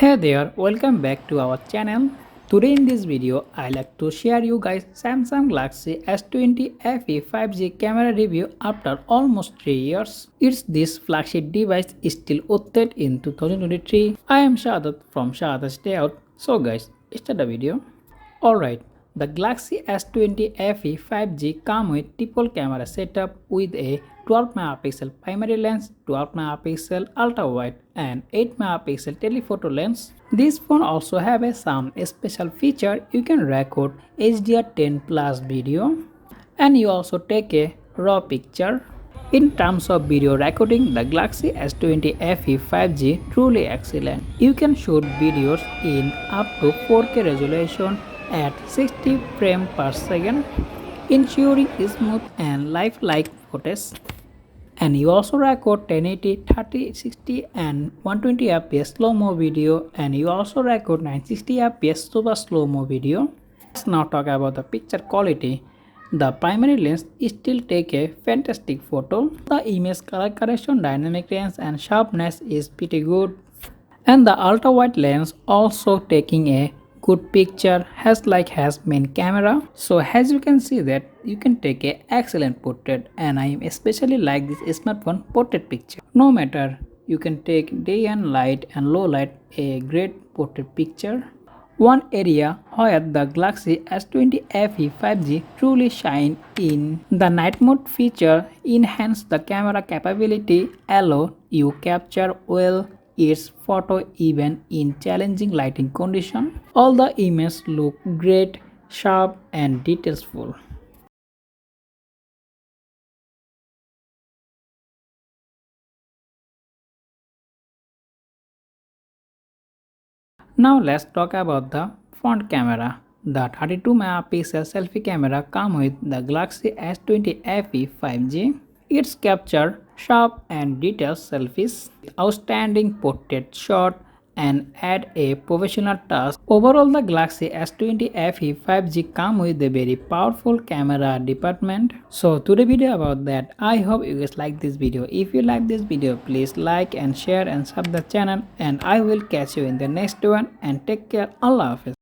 Hey there, welcome back to our channel. Today in this video, I like to share you guys Samsung Galaxy S20FE 5G camera review after almost 3 years. It's this flagship device is still outdated in 2023. I am Shadat from Shadat'S Dayout. So guys, start the video. Alright, the Galaxy S20FE 5G comes with triple camera setup with a 12 megapixel primary lens, 12 megapixel ultra wide and 8 megapixel telephoto lens. This phone also have some special feature. You can record HDR10 plus video and you also take a raw picture. In terms of video recording, the Galaxy S20FE 5G truly excellent. You can shoot videos in up to 4K resolution at 60 frames per second, ensuring smooth and lifelike footage. And you also record 1080, 30, 60 and 120 fps slow-mo video, and you also record 960 fps super slow-mo video. Let's now talk about the picture quality. The primary lens still take a fantastic photo. The image color correction, dynamic range and sharpness is pretty good. And the ultra wide lens also taking a good picture has main camera. So as you can see that you can take a excellent portrait, and I especially like this smartphone portrait picture. No matter you can take day and light and low light, a great portrait picture. One area where the Galaxy S20FE 5G truly shine in the night mode feature enhance the camera capability, allow you capture well its photo even in challenging lighting conditions. All the images look great, sharp and detailsful. Now let's talk about the front camera. The 32 megapixel selfie camera comes with the Galaxy S20FE 5G. It's capture sharp and detailed selfies, outstanding portrait shot and add a professional touch. Overall, the Galaxy S20FE 5G comes with a very powerful camera department. So today video about that. I hope you guys like this video. If you like this video, please like and share and sub the channel, and I will catch you in the next one, and take care. Allah Hafiz.